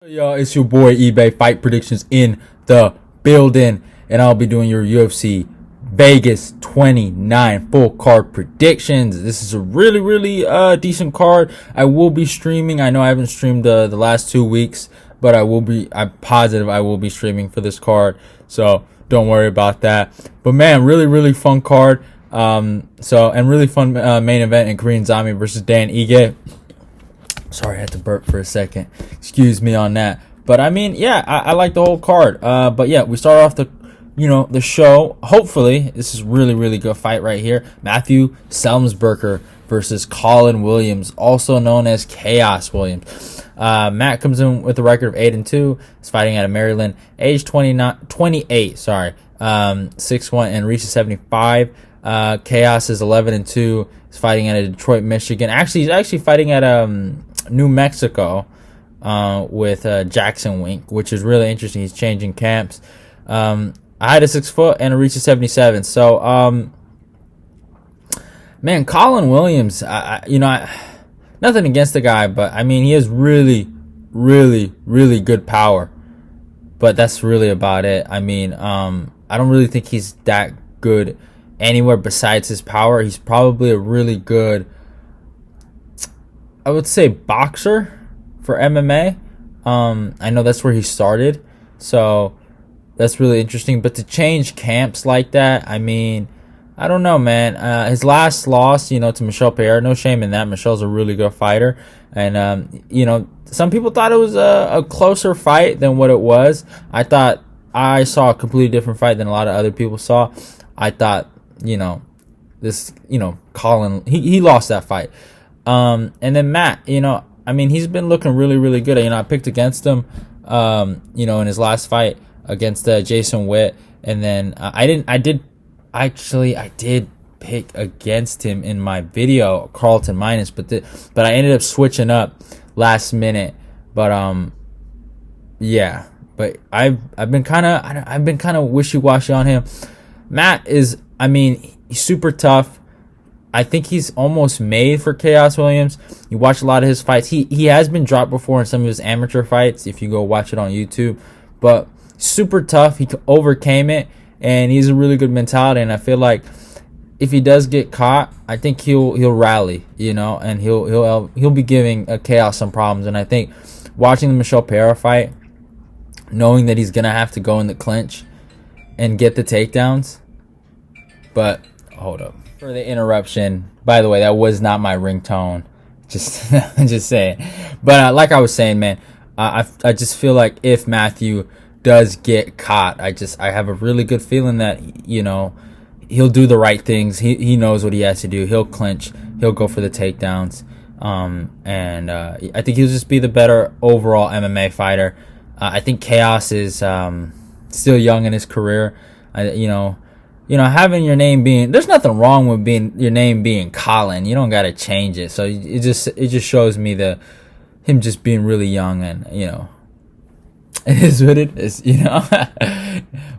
Yo, it's your boy eBay Fight Predictions in the building, and I'll be doing your UFC Vegas 29 full card predictions. This is a really decent card. I will be streaming. I know I haven't streamed the last 2 weeks, but I'm positive I will be streaming for this card, so don't worry about that. But man, really fun card. And really fun main event in Korean Zombie versus Dan Ige. Sorry, I had to burp for a second. Excuse me on that. But I mean, yeah, I like the whole card. But yeah, we start off the show. Hopefully, this is really good fight right here. Matthew Selmsberger versus Colin Williams, also known as Khaos Williams. Matt comes in with a record of 8-2. He's fighting out of Maryland, age 28. Sorry, 6'1" and reaches 75. Khaos is 11-2. He's fighting out of Detroit, Michigan. He's actually fighting at New Mexico with Jackson Wink, which is really interesting. He's changing camps. I had a 6 foot and a reach of 77. So, man, Colin Williams, nothing against the guy, but I mean, he has really good power. But that's really about it. I mean, I don't really think he's that good anywhere besides his power. He's probably a really good, I would say, boxer for MMA. I know that's where he started, so that's really interesting. But to change camps like that, I mean, I don't know, man. His last loss, to Michelle Pereira, no shame in that. Michelle's a really good fighter, and some people thought it was a closer fight than what it was. I saw a completely different fight than a lot of other people saw. I thought, Colin, he lost that fight. And then Matt, I mean, he's been looking really good. I picked against him, in his last fight against Jason Witt. And then I did pick against him in my video, Carlton Minus, but I ended up switching up last minute. But, yeah, but I've been kind of wishy-washy on him. Matt is, he's super tough. I think he's almost made for Khaos Williams. You watch a lot of his fights. He has been dropped before in some of his amateur fights, if you go watch it on YouTube. But super tough. He overcame it, and he's a really good mentality. And I feel like if he does get caught, I think he'll rally, and he'll be giving Khaos some problems. And I think watching the Michelle Pereira fight, knowing that he's gonna have to go in the clinch and get the takedowns. But hold up for the interruption. By the way, that was not my ringtone. Just saying. But like I was saying, man, I just feel like if Matthew does get caught, I have a really good feeling that he'll do the right things. He knows what he has to do. He'll clinch. He'll go for the takedowns. And I think he'll just be the better overall MMA fighter. I think Khaos is still young in his career. Having your name being, there's nothing wrong with your name being Colin. You don't gotta change it. So it just shows me him just being really young, and it is what it is,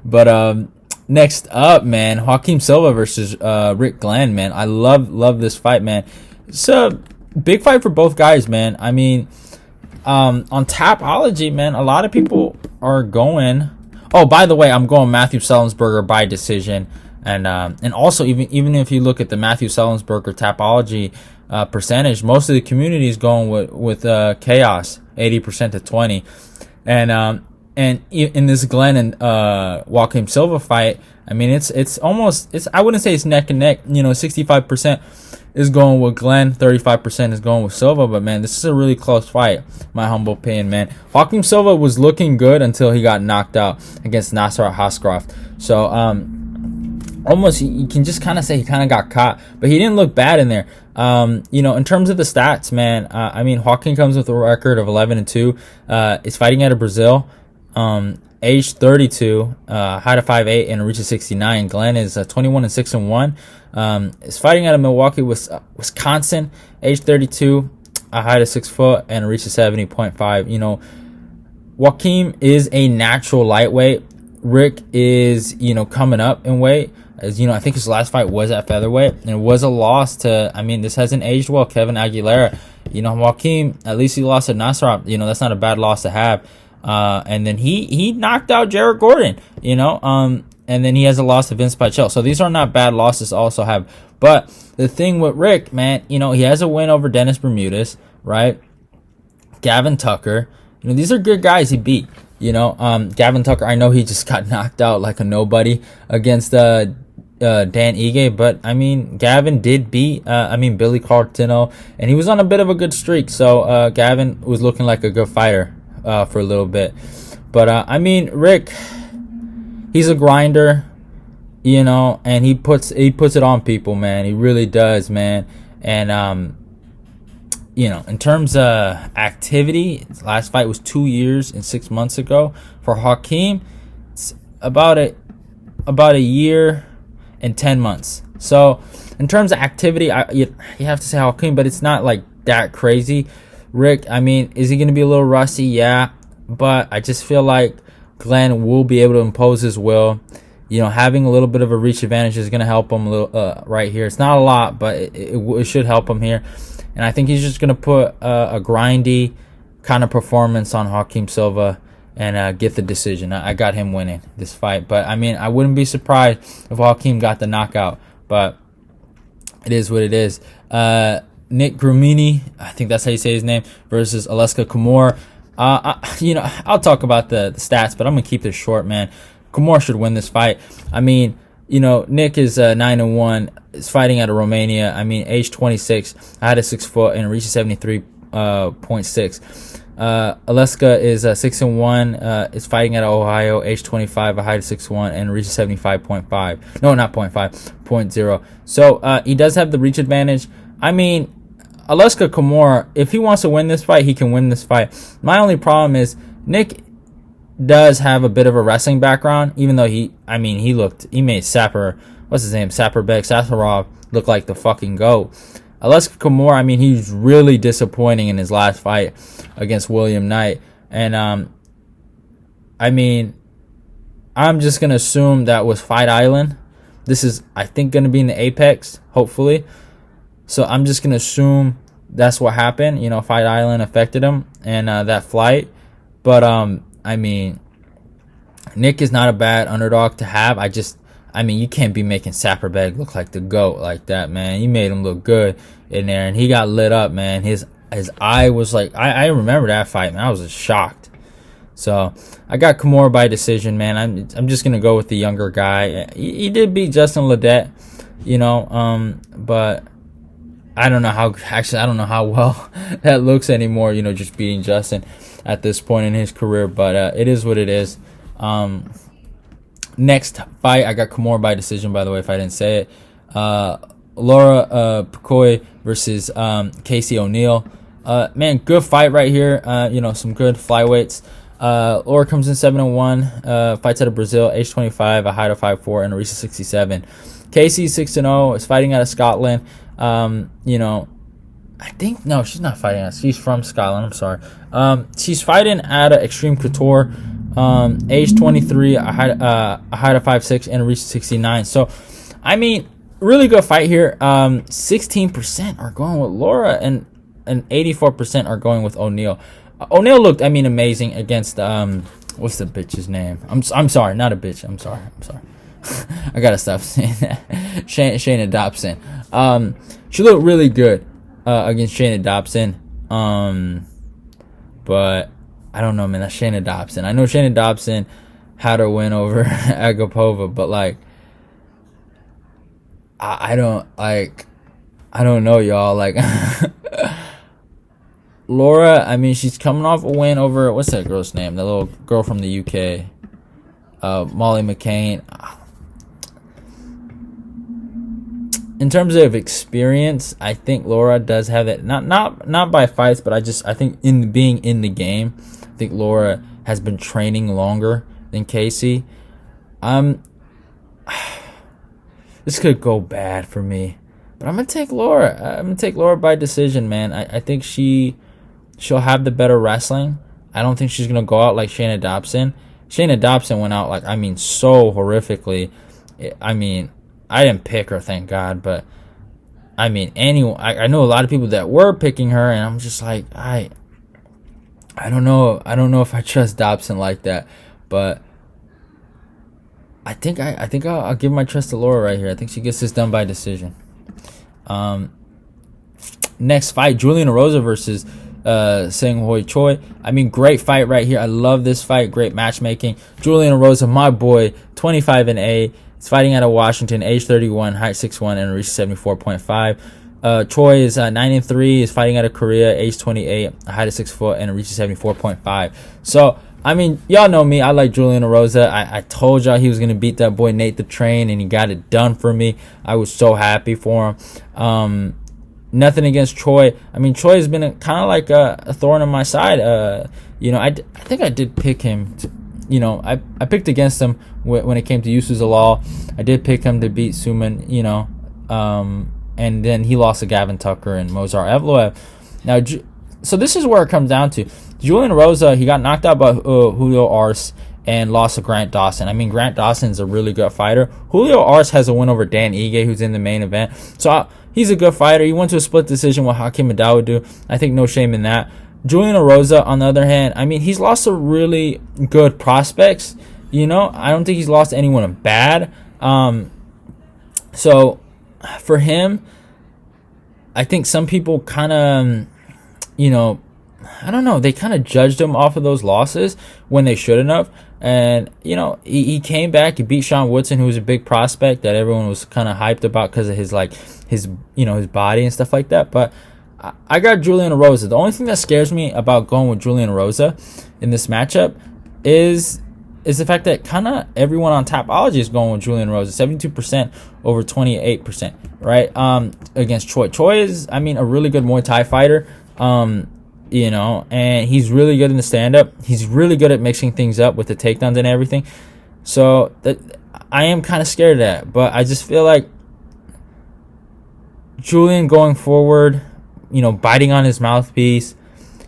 But next up, man, Joaquin Silva versus Rick Glenn, man. I love this fight, man. It's a big fight for both guys, man. I mean, on Tapology, man, a lot of people are going. Oh, by the way, I'm going Matthew Selmsberger by decision, and also even if you look at the Matthew Selmsberger Tapology percentage, most of the community is going with Khaos, 80% to 20, and in this Glenn and Joaquin Silva fight, I mean it's almost, I wouldn't say it's neck and neck. 65% is going with Glenn, 35% is going with Silva. But man, this is a really close fight, my humble opinion, man. Joaquin Silva was looking good until he got knocked out against Nasrat Hashgraf. So almost you can just kind of say he kind of got caught, but he didn't look bad in there. In terms of the stats, man, Joaquin comes with a record of 11-2. Is fighting out of Brazil. Age 32, height of 5'8", and a reach of 69. Glenn is 21-6-1. Is fighting out of Milwaukee, Wisconsin. Age 32, a height of 6 foot, and a reach of 70.5. Joaquin is a natural lightweight. Rick is, coming up in weight. As I think his last fight was at featherweight, and it was a loss to, this hasn't aged well, Kevin Aguilera. Joaquim, at least he lost to Nasrat. That's not a bad loss to have. And then he knocked out Jared Gordon, and then he has a loss to Vince Pichel. So these are not bad losses to also have. But the thing with Rick, man, he has a win over Dennis Bermudez, right? Gavin Tucker. These are good guys he beat. Gavin Tucker, I know he just got knocked out like a nobody against Dan Ige, but Gavin did beat Billy Cartino, and he was on a bit of a good streak. So Gavin was looking like a good fighter for a little bit. But Rick, he's a grinder, and he puts it on people, man. He really does, man. And in terms of activity, his last fight was 2 years and 6 months ago. For Hakeem, it's about a year and 10 months. So in terms of activity, you have to say Hakeem, but it's not like that crazy. Rick, is he going to be a little rusty? Yeah, but I just feel like Glenn will be able to impose his will. Having a little bit of a reach advantage is going to help him a little right here. It's not a lot, but it should help him here. And I think he's just going to put a grindy kind of performance on Hakeem Silva and get the decision. I got him winning this fight. But, I wouldn't be surprised if Hakeem got the knockout. But it is what it is. Nick Grumini, I think that's how you say his name, versus Aleksei Camur. I'll talk about the stats, but I'm going to keep this short, man. Camur should win this fight. Nick is 9-1. Is fighting out of Romania. Age 26. I had a 6 foot and reaches 73.6. Aleksa is 6-1. Is fighting out of Ohio. Age 25. A height of 6'1" and reaches 75.5. No, not 0.5. So he does have the reach advantage. Aleksei Camur, if he wants to win this fight, he can win this fight. My only problem is Nick does have a bit of a wrestling background, even though he made Saperbek Sasarov look like the fucking GOAT. Aleksei Camur, he's really disappointing in his last fight against William Knight. And, I'm just going to assume that was Fight Island. This is, I think, going to be in the Apex, hopefully. So I'm just going to assume that's what happened. Fight Island affected him and that flight. But, Nick is not a bad underdog to have. You can't be making Saperbeg look like the GOAT like that, man. You made him look good in there, and he got lit up, man. His eye was like, I remember that fight, man. I was just shocked. So I got Camur by decision, man. I'm just gonna go with the younger guy. He did beat Justin Ledet, but I don't know how well that looks anymore. Just beating Justin at this point in his career, but it is what it is. Next fight, I got Camur by decision, by the way, if I didn't say it. Lara Procópio versus Casey O'Neill. Man, good fight right here. Some good flyweights. Lara comes in 7-1, fights out of Brazil, age 25, a height of 5'4", and a reach of 67. Casey 6-0, is fighting out of Scotland. I think, no, she's not fighting out. She's from Scotland, I'm sorry. She's fighting out of Extreme Couture. Age 23, a height of 5'6", and a reach of 69. So, really good fight here. 16% are going with Lara, and 84% are going with O'Neill. O'Neill looked, amazing against what's the bitch's name? I'm sorry, not a bitch. I'm sorry. I gotta stop saying that. Shayna Dobson. She looked really good against Shayna Dobson. But I don't know, man. That's Shayna Dobson. I know Shayna Dobson had her win over Agapova, but I don't know, y'all. Lara, she's coming off a win over, what's that girl's name? The little girl from the UK, Molly McCain. In terms of experience, I think Lara does have it. Not by fights, but I think in being in the game, I think Lara has been training longer than Casey. This could go bad for me, but I'm gonna take Lara. I'm gonna take Lara by decision, man. I think she'll have the better wrestling. I don't think she's gonna go out like Shayna Dobson, Shayna Dobson went out, like, I mean, so horrifically. I mean, I didn't pick her, thank God, but I mean, I know a lot of people that were picking her, and I'm just like, I don't know if I trust Dobson like that, but I think I'll give my trust to Lara right here. I think she gets this done by decision. Next fight, Julian Erosa versus Seung Choi. I mean, great fight right here. I love this fight. Great matchmaking. Julian Erosa, my boy, 25-A. He's fighting out of Washington, age 31, height 6'1", and reaches 74.5. Choi is 9-3. He's fighting out of Korea, age 28, height of 6 foot, and reaches 74.5. So, I mean, y'all know me. I like Julian Erosa. I told y'all he was going to beat that boy Nate the Train, and he got it done for me. I was so happy for him. Nothing against Choi. I mean, Choi has been kind of like a thorn on my side. I think I did pick him. I picked against him when it came to Yusu's Law. I did pick him to beat Suman, and then he lost to Gavin Tucker and Mozart Evloev. Now, so this is where it comes down to. Julian Erosa, he got knocked out by Julio Arce and lost to Grant Dawson. I mean, Grant Dawson's a really good fighter. Julio Arce has a win over Dan Ige, who's in the main event. So he's a good fighter. He went to a split decision with Hakeem Dawodu. I think no shame in that. Julian Erosa, on the other hand, I mean, he's lost to really good prospects. I don't think he's lost to anyone bad. So for him, I think some people kind of, I don't know, they kind of judged him off of those losses when they shouldn't have. And, he came back, he beat Sean Woodson, who was a big prospect that everyone was kind of hyped about because of his body and stuff like that. But I got Julian Erosa. The only thing that scares me about going with Julian Erosa in this matchup is the fact that kind of everyone on Tapology is going with Julian Erosa, 72% over 28%, right? Against Choi. Choi is, I mean, a really good Muay Thai fighter. And he's really good in the stand-up. He's really good at mixing things up with the takedowns and everything. So I am kind of scared of that. But I just feel like Julian going forward, biting on his mouthpiece,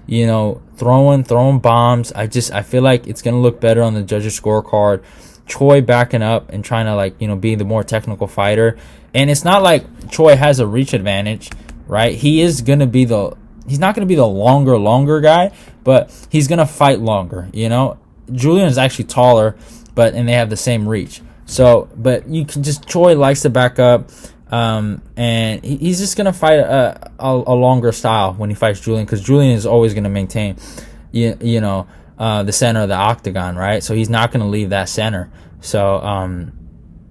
throwing bombs. I feel like it's going to look better on the judges' scorecard. Choi backing up and trying to, be the more technical fighter. And it's not like Choi has a reach advantage, right? He's not going to be the longer guy, but he's going to fight longer, Julian is actually taller, and they have the same reach. So, but you can Choi likes to back up, and he's just going to fight a longer style when he fights Julian, because Julian is always going to maintain, the center of the octagon, right? So he's not going to leave that center. So,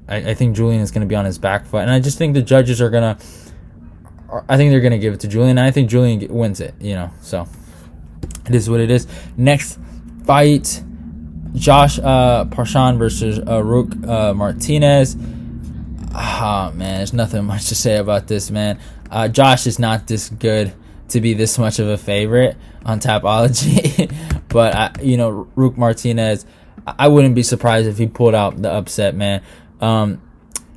I think Julian is going to be on his back foot, and I just think the judges are going to, I think they're going to give it to Julian, and I think Julian wins it, so it is what it is. Next fight, Josh Parisian versus Roque Martinez. Man, there's nothing much to say about this, man. Josh is not this good to be this much of a favorite on Tapology, but Roque Martinez, I wouldn't be surprised if he pulled out the upset, man.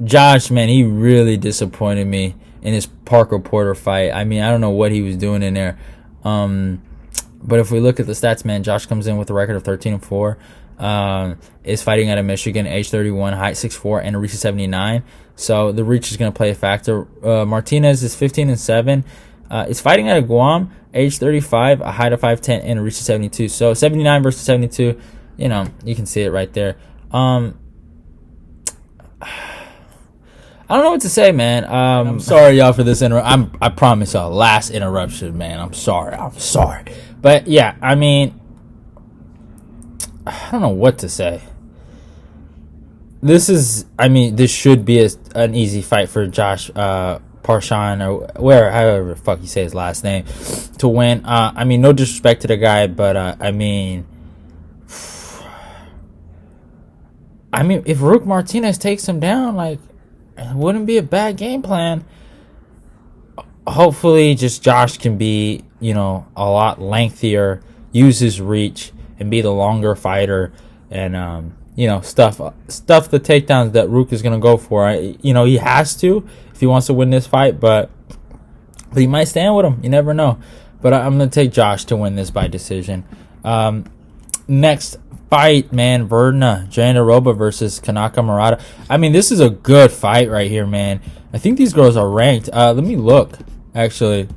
Josh, man, he really disappointed me in his Parker Porter fight. I mean, I don't know what he was doing in there. But if we look at the stats, man, Josh comes in with a record of 13-4. Is fighting out of Michigan, age 31, height 6'4", and a reach of 79. So the reach is going to play a factor. Martinez is 15-7. Is fighting out of Guam, age 35, a height of 5'10", and a reach of 72. So 79 versus 72, you can see it right there. I don't know what to say, man. I'm sorry, y'all, for this I promise y'all, last interruption, man. I'm sorry. But yeah, I mean, I don't know what to say. This should be an easy fight for Josh Parisian, or however the fuck you say his last name, to win. No disrespect to the guy, but if Roque Martinez takes him down, it wouldn't be a bad game plan. Hopefully, just Josh can be, a lot lengthier, use his reach, and be the longer fighter, and stuff the takedowns that Roque is gonna go for. He has to if he wants to win this fight, but he might stand with him. You never know. But I'm gonna take Josh to win this by decision. Next fight, man. Virna, Jandiroba versus Kanako Murata. I mean, this is a good fight right here, man. I think these girls are ranked. Let me look, actually.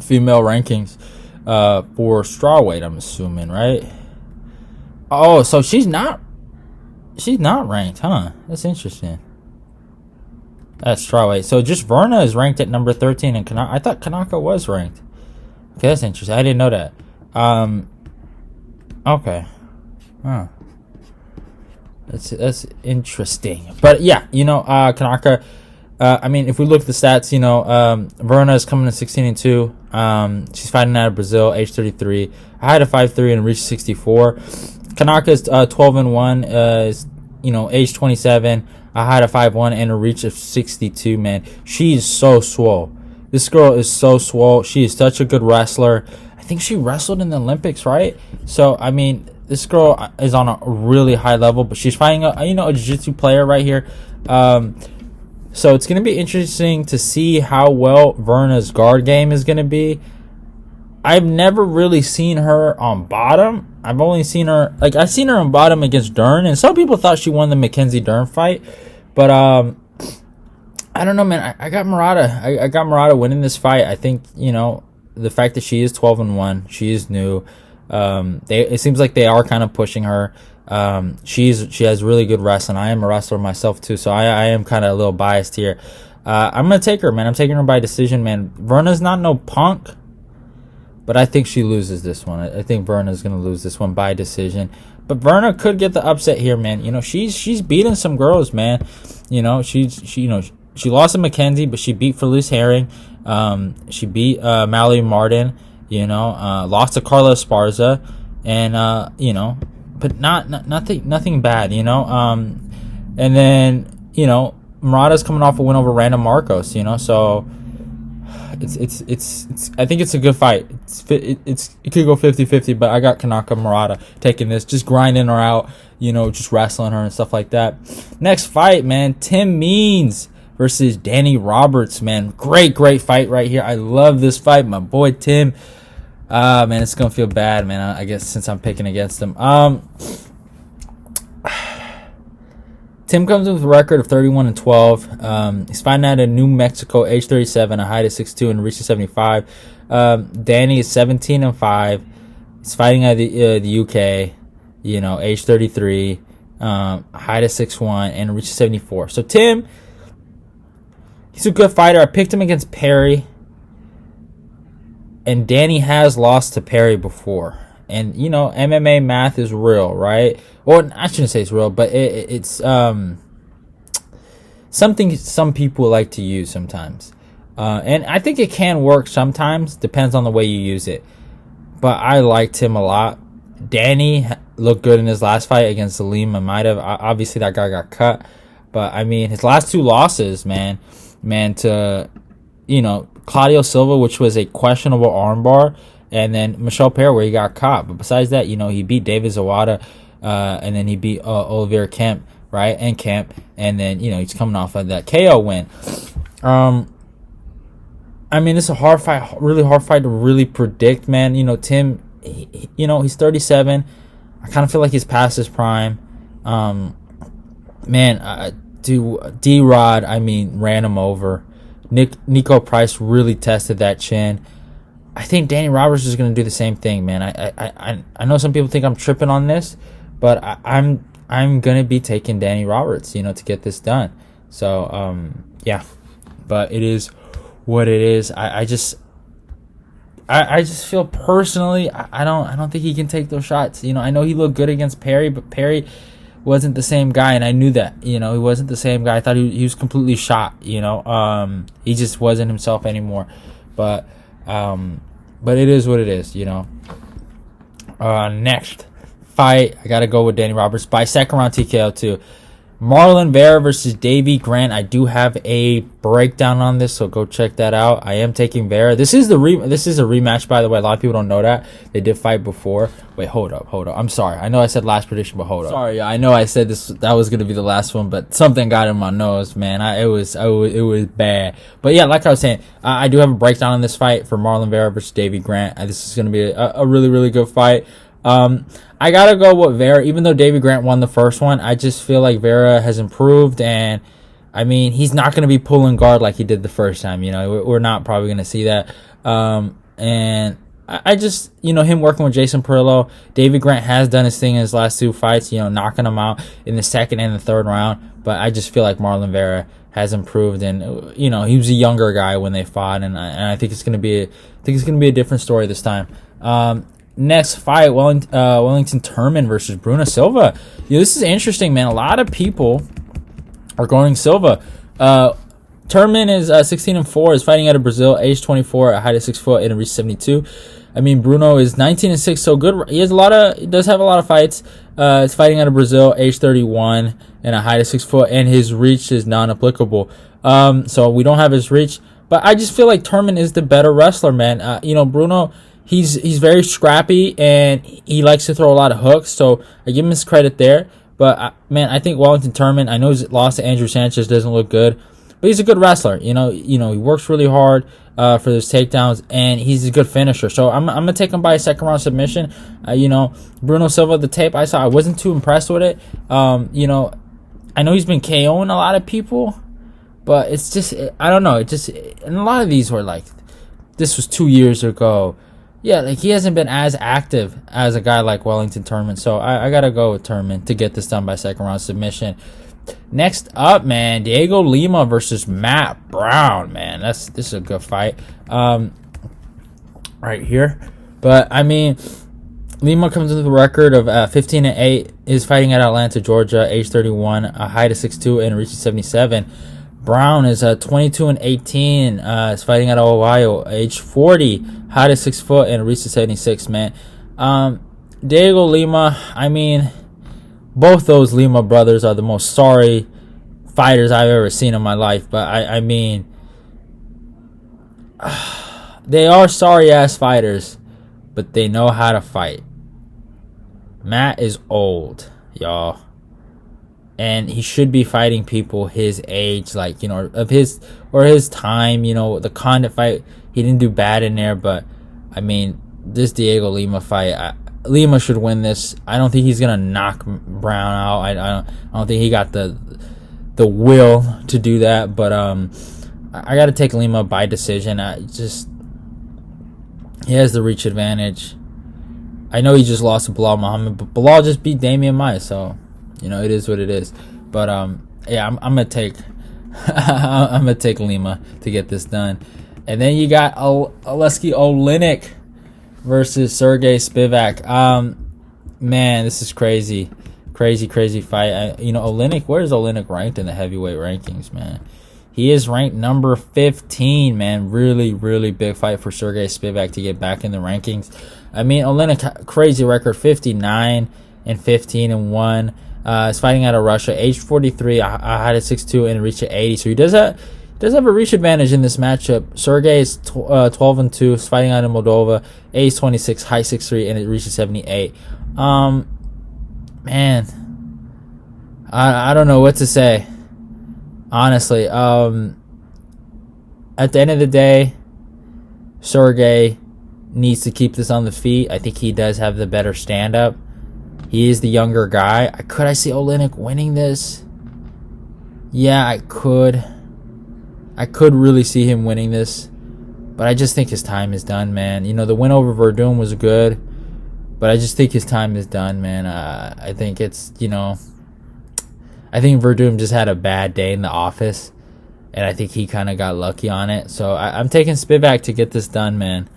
Female rankings for strawweight, I'm assuming, right? Oh, so she's not ranked, huh? That's interesting. That's strawweight. So just Virna is ranked at number 13, and I thought Kanako was ranked. Okay, that's interesting. I didn't know that. Okay. Huh. That's interesting. But yeah, Kanako. I mean, if we look at the stats, Virna is coming in 16-2. She's fighting out of Brazil, age 33. I had a 5'3" and reached 64. Kanako is 12-1. Is age 27. I had a 5'1" and a reach of 62. Man, she's so swole. This girl is so swole. She is such a good wrestler. I think she wrestled in the Olympics, right? So I mean, this girl is on a really high level, but she's fighting a jiu-jitsu player right here. So it's going to be interesting to see how well Virna's guard game is going to be. I've never really seen her on bottom. I've only seen her, I've seen her on bottom against Dern, and some people thought she won the Mackenzie Dern fight. But I don't know, man. I got Murata. I got Murata winning this fight. I think, the fact that she is 12-1, she is new. It seems like they are kind of pushing her. She has really good wrestling. I am a wrestler myself too, so I am kind of a little biased here. I'm gonna take her, man. I'm taking her by decision, man. Virna's not no punk, but I think she loses this one. I think Virna's gonna lose this one by decision. But Virna could get the upset here, man. She's beating some girls, man. She lost to Mackenzie, but she beat Felice Herring. She beat Mallory Martin. Lost to Carla Esparza, and but nothing bad. And then Murata's coming off a win over Random Marcos. So it's I think it's a good fight. It could go 50-50, but I got Kanako Murata taking this, just grinding her out, just wrestling her and stuff like that. Next fight, man, Tim Means versus Danny Roberts, man. Great fight right here. I love this fight, my boy Tim. Man, it's gonna feel bad, man. I guess since I'm picking against him. Tim comes in with a record of 31-12. He's fighting out of New Mexico, age 37, a height of 6'2", and reaching 75. Danny is 17-5. He's fighting out of the UK, age 33, height of 6'1", and reaches 74. So Tim, he's a good fighter. I picked him against Perry, and Danny has lost to Perry before. And, MMA math is real, right? Well, I shouldn't say it's real, but it's something some people like to use sometimes. And I think it can work sometimes. Depends on the way you use it. But I liked him a lot. Danny looked good in his last fight against Lima. Obviously, that guy got cut. But, I mean, his last two losses, man, to, Claudio Silva, which was a questionable armbar, and then Michelle Perry, where he got caught. But besides that, he beat David Zawada, and then he beat Olivier Kemp, right? And Kemp. And then, he's coming off of that KO win. I mean, it's a hard fight, really hard fight to really predict, man. Tim, he's 37. I kind of feel like he's past his prime. D-Rod, ran him over. Nico Price really tested that chin. I think Danny Roberts is going to do the same thing, man. I know some people think I'm tripping on this, but I'm going to be taking Danny Roberts, to get this done. So, yeah. But it is what it is. I just feel personally, I don't think he can take those shots. I know he looked good against Perry, but Perry wasn't the same guy, and I knew that. He wasn't the same guy. I thought he was completely shot. He just wasn't himself anymore. But it is what it is. Next fight, I gotta go with Danny Roberts by second round TKO too. Marlon Vera versus Davey Grant. I do have a breakdown on this, so go check that out. I am taking Vera. This is a rematch, by the way. A lot of people don't know that. They did fight before. Wait, hold up. I'm sorry. I know I said last prediction, but hold up. Sorry, I know I said that was gonna be the last one, but something got in my nose, man. It was bad. But yeah, like I was saying, I do have a breakdown on this fight for Marlon Vera versus Davey Grant. This is gonna be a really, really good fight. I gotta go with Vera, even though Davey Grant won the first one. I just feel like Vera has improved, and I mean, he's not going to be pulling guard like he did the first time. We're not probably going to see that. And I just, him working with Jason Perillo, Davey Grant has done his thing in his last 2 fights, knocking him out in the second and the third round. But I just feel like Marlon Vera has improved, and he was a younger guy when they fought, and I think it's going to be a different story this time. Next fight, Wellington Turman versus Bruno Silva. This is interesting, man. A lot of people are going Silva. Turman is 16-4, is fighting out of Brazil, age 24, a height of 6 foot, and a reach 72. I mean, Bruno is 19-6, so good. He does have a lot of fights. Is fighting out of Brazil, age 31, and a height of 6 foot, and his reach is non-applicable. So we don't have his reach, but I just feel like Turman is the better wrestler, man. Bruno, he's very scrappy, and he likes to throw a lot of hooks, so I give him his credit there. But, man, I think Wellington Turman, I know his loss to Andrew Sanchez doesn't look good, but he's a good wrestler. He works really hard for his takedowns, and he's a good finisher. So I'm going to take him by a second-round submission. Bruno Silva, the tape I saw, I wasn't too impressed with it. I know he's been KOing a lot of people, but it's just, I don't know. And a lot of these were like, this was 2 years ago. Yeah, like he hasn't been as active as a guy like Wellington Turman. So I got to go with Turman to get this done by second-round submission. Next up, man, Dhiego Lima versus Matt Brown, man. This is a good fight right here. But, I mean, Lima comes with a record of 15-8, is fighting at Atlanta, Georgia, age 31, a height of 6'2", and reaching 77. Brown is 22-18, is fighting out of Ohio, age 40, height of 6 foot, and reached 76, man. Dhiego Lima, I mean, both those Lima brothers are the most sorry fighters I've ever seen in my life. But I mean, they are sorry-ass fighters, but they know how to fight. Matt is old, y'all. And he should be fighting people his age, like, of his time, the Condit fight, he didn't do bad in there, but, I mean, this Dhiego Lima fight, Lima should win this. I don't think he's going to knock Brown out. I don't think he got the will to do that, but, I got to take Lima by decision. He has the reach advantage. I know he just lost to Bilal Muhammad, but Bilal just beat Damian Maia, so... it is what it is. But yeah, I'm gonna take I'm gonna take Lima to get this done. And then you got Aleksei Oleinik versus Sergey Spivak. Man, this is crazy fight. Oleinik, where is Oleinik ranked in the heavyweight rankings, man? He is ranked number 15, man. Really, really big fight for Sergey Spivak to get back in the rankings. I mean, Oleinik, crazy record, 59-15-1. Is fighting out of Russia, age 43, a height of 6'2", and a reach of 80. So he does have a reach advantage in this matchup. Sergey is 12-2, is fighting out of Moldova, age 26, height 6'3", and it reaches 78. Man, I don't know what to say, honestly. At the end of the day, Sergey needs to keep this on the feet. I think he does have the better stand-up. He is the younger guy. Could I see Oleinik winning this? Yeah, I could. I could really see him winning this. But I just think his time is done, man. The win over Verdun was good. But I just think his time is done, man. I think it's, I think Verdun just had a bad day in the office. And I think he kind of got lucky on it. So I'm taking Spivak to get this done, man.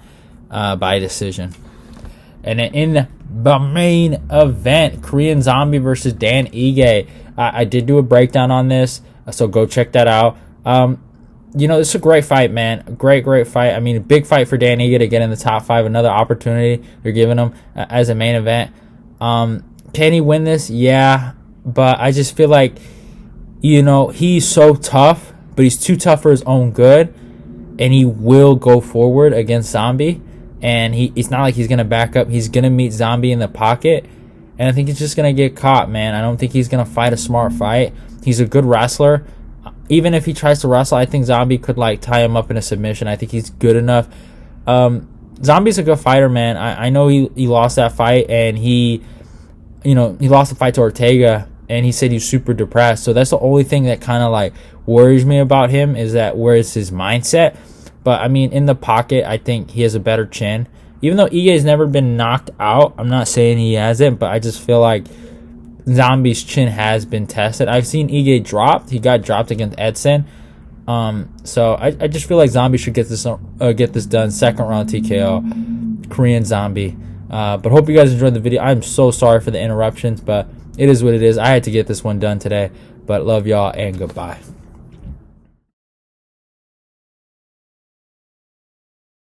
By decision. And then in the main event, Korean Zombie versus Dan Ige. I did do a breakdown on this, so go check that out. This is a great fight, man. Great fight. I mean, a big fight for Dan Ige to get in the top 5. Another opportunity they're giving him as a main event. Can he win this? Yeah, but I just feel like, he's so tough, but he's too tough for his own good, and he will go forward against Zombie. And it's not like he's going to back up. He's going to meet Zombie in the pocket. And I think he's just going to get caught, man. I don't think he's going to fight a smart fight. He's a good wrestler. Even if he tries to wrestle, I think Zombie could, tie him up in a submission. I think he's good enough. Zombie's a good fighter, man. I know he lost that fight, and he lost the fight to Ortega, and he said he's super depressed. So that's the only thing that kind of like worries me about him, is that where is his mindset. But I mean, in the pocket, I think he has a better chin. Even though Ige's never been knocked out, I'm not saying he hasn't, but I just feel like Zombie's chin has been tested. I've seen Ige dropped. He got dropped against Edson. So I just feel like Zombie should get this done. Second round TKO, Korean Zombie. But hope you guys enjoyed the video. I'm so sorry for the interruptions, but it is what it is. I had to get this one done today. But love y'all and goodbye.